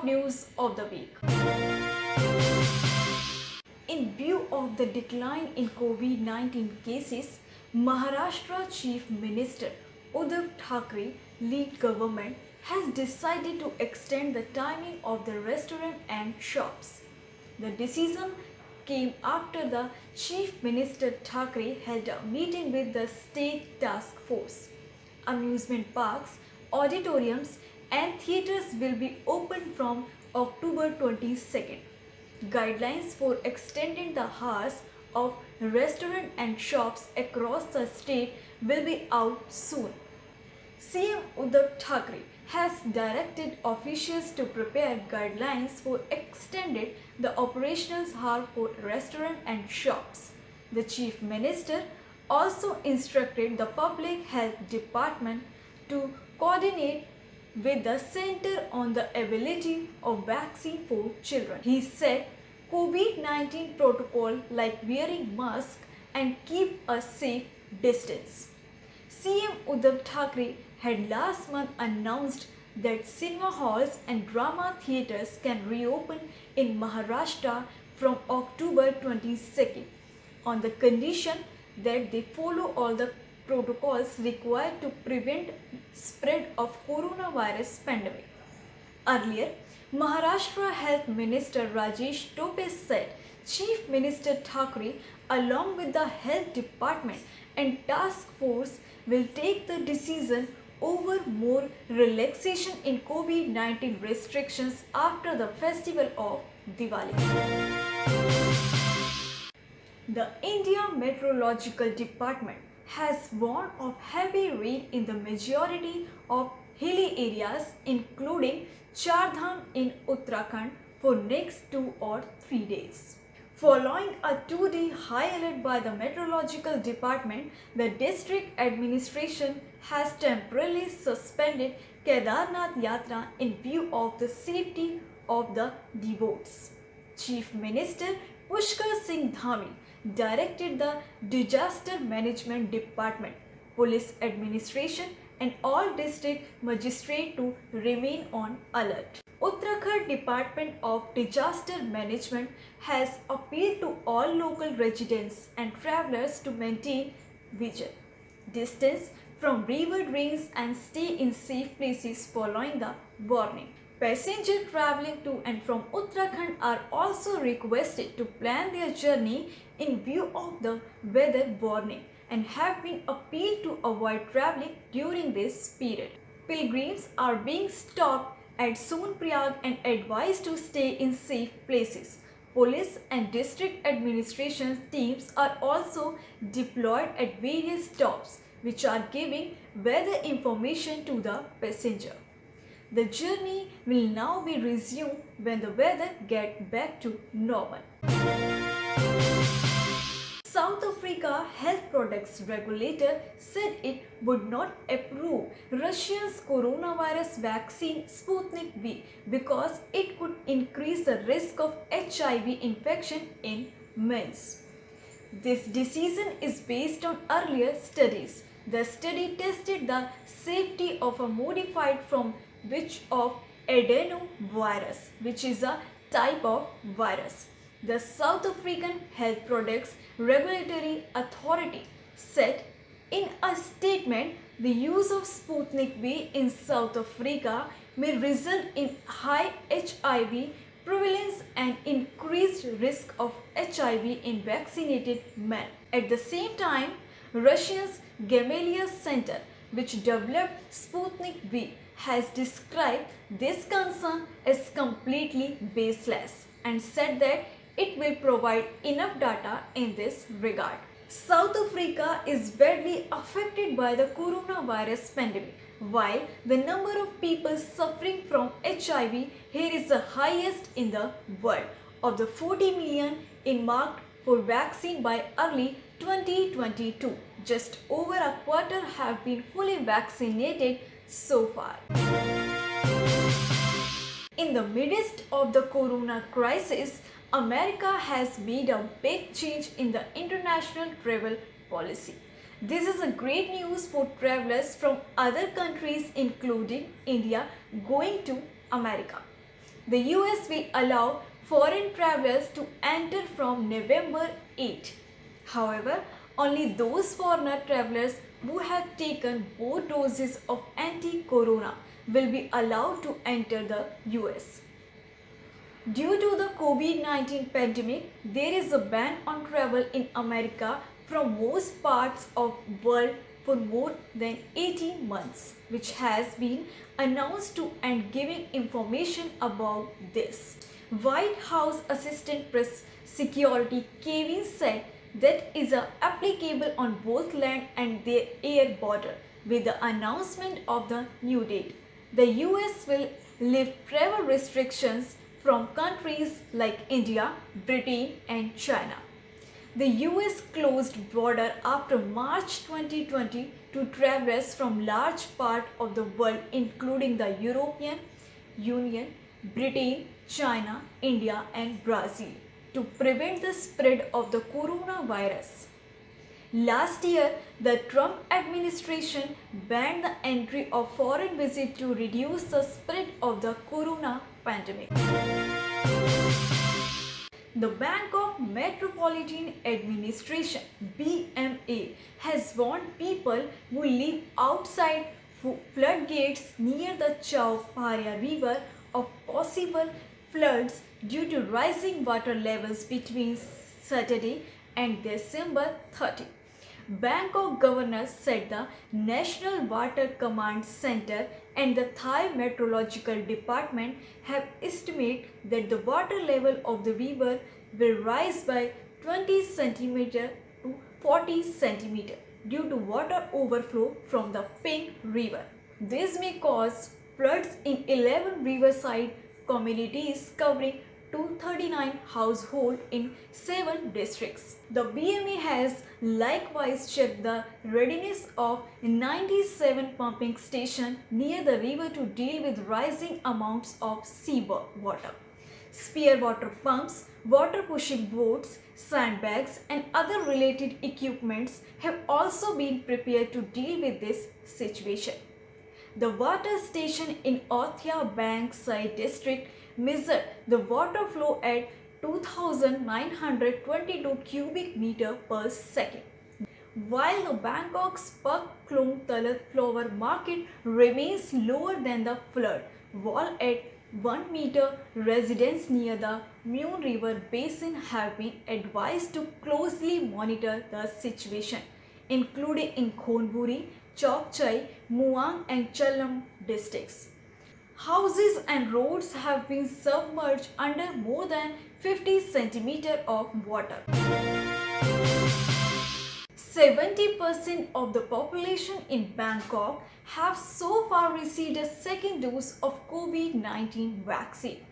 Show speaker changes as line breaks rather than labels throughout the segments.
top news of the week. In view of the decline in COVID-19 cases, Maharashtra Chief Minister Uddhav Thackeray lead government has decided to extend the timing of the restaurant and shops. The decision came after the Chief Minister Thackeray held a meeting with the state task force. Amusement parks, auditoriums, and theatres will be open from October 22nd. Guidelines for extending the hours of restaurants and shops across the state will be out soon. CM Uddhav Thackeray has directed officials to prepare guidelines for extended the operational hours for restaurants and shops. The Chief Minister also instructed the Public Health Department to coordinate with the Center on the Availability of Vaccine for Children. He said COVID-19 protocol like wearing mask and keep a safe distance. CM Uddhav Thackeray had last month announced that cinema halls and drama theatres can reopen in Maharashtra from October 22nd on the condition that they follow all the protocols required to prevent spread of coronavirus pandemic. Earlier, Maharashtra Health Minister Rajesh Tope said Chief Minister Thackeray along with the Health Department and Task Force will take the decision over more relaxation in COVID-19 restrictions after the festival of Diwali. The India Meteorological Department has warned of heavy rain in the majority of hilly areas including Chardham in Uttarakhand for next 2 or 3 days. Following a 2-day high alert by the Meteorological Department, the district administration has temporarily suspended Kedarnath Yatra in view of the safety of the devotees. Chief Minister Pushkar Singh Dhami directed the Disaster Management Department, Police Administration and all district magistrates to remain on alert. Uttarakhand Department of Disaster Management has appealed to all local residents and travellers to maintain vigil, distance from river drains and stay in safe places following the warning. Passengers travelling to and from Uttarakhand are also requested to plan their journey in view of the weather warning and have been appealed to avoid travelling during this period. Pilgrims are being stopped at Sonprayag and advised to stay in safe places. Police and district administration teams are also deployed at various stops which are giving weather information to the passenger. The journey will now be resumed when the weather gets back to normal. South Africa Health Products Regulator said it would not approve Russia's coronavirus vaccine Sputnik V because it could increase the risk of HIV infection in males. This decision is based on earlier studies. The study tested the safety of a modified from which of adenovirus, which is a type of virus. The South African Health Products Regulatory Authority said in a statement the use of Sputnik V in South Africa may result in high HIV prevalence and increased risk of HIV in vaccinated men. At the same time, Russia's Gamaleya Center, which developed Sputnik V, has described this concern as completely baseless and said that it will provide enough data in this regard. South Africa is badly affected by the coronavirus pandemic. While the number of people suffering from HIV here is the highest in the world. Of the 40 million in marked for vaccine by early 2022, just over a quarter have been fully vaccinated so far. In the midst of the corona crisis, America has made a big change in the international travel policy. This is a great news for travelers from other countries including India going to America. The US will allow foreign travelers to enter from November 8. However, only those foreigner travelers who have taken both doses of anti-corona will be allowed to enter the US. Due to the COVID-19 pandemic, there is a ban on travel in America from most parts of the world for more than 18 months, which has been announced to and giving information about this. White House Assistant Press Security Kevin said that is applicable on both land and the air border. With the announcement of the new date, the US will lift travel restrictions from countries like India, Britain and China. The US closed border after March 2020 to travelers from large part of the world including the European Union, Britain, China, India and Brazil to prevent the spread of the coronavirus. Last year, the Trump administration banned the entry of foreign visitors to reduce the spread of the corona pandemic. The Bangkok Metropolitan Administration (BMA) has warned people who live outside floodgates near the Chao Phraya River of possible floods due to rising water levels between Saturday and December 30. Bangkok governor said the National Water Command Center and the Thai Meteorological Department have estimated that the water level of the river will rise by 20 cm to 40 cm due to water overflow from the Pink River. This may cause floods in 11 riverside communities covering 239 households in 7 districts. The BMA has likewise checked the readiness of 97 pumping stations near the river to deal with rising amounts of seawater. Spare water pumps, water pushing boats, sandbags and other related equipments have also been prepared to deal with this situation. The water station in Othia Bankside district measured the water flow at 2,922 cubic meter per second. While the Bangkok's Pak Klong Talat flower market remains lower than the flood wall at 1 meter, residents near the Muen River basin have been advised to closely monitor the situation, including in Khonburi, Chok Chai, Muang and Challam districts. Houses and roads have been submerged under more than 50 centimeters of water. 70% of the population in Bangkok have so far received a second dose of COVID-19 vaccine.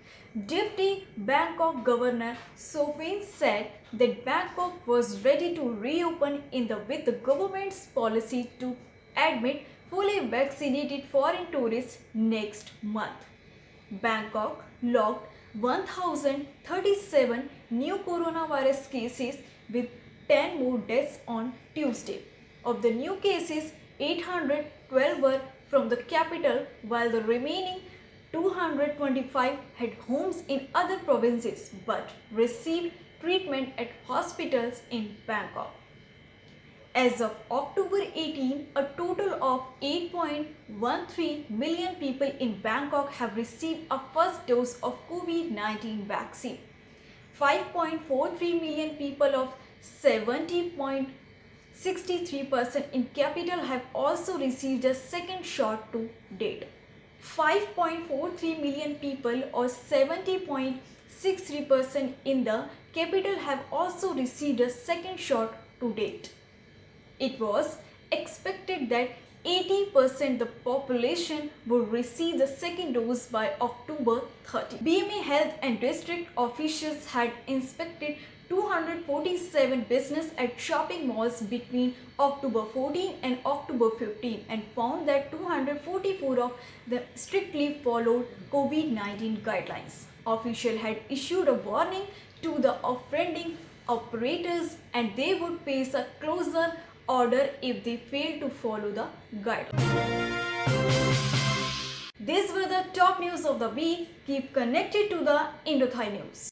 Deputy Bangkok Governor Sophin said that Bangkok was ready to reopen with the government's policy to admit fully vaccinated foreign tourists next month. Bangkok logged 1,037 new coronavirus cases with 10 more deaths on Tuesday. Of the new cases, 812 were from the capital, while the remaining 225 had homes in other provinces but received treatment at hospitals in Bangkok. As of October 18, a total of 8.13 million people in Bangkok have received a first dose of COVID-19 vaccine. 5.43 million people of 70.63% in capital have also received a second shot to date. 5.43 million people or 70.63% in the capital have also received a second shot to date. It was expected that 80% the population would receive the second dose by October 30. BMA Health and district officials had inspected 247 business at shopping malls between October 14 and October 15 and found that 244 of them strictly followed COVID-19 guidelines. Officials had issued a warning to the offending operators and they would face a closure order if they fail to follow the guidelines. These were the top news of the week. Keep connected to the Indothai News.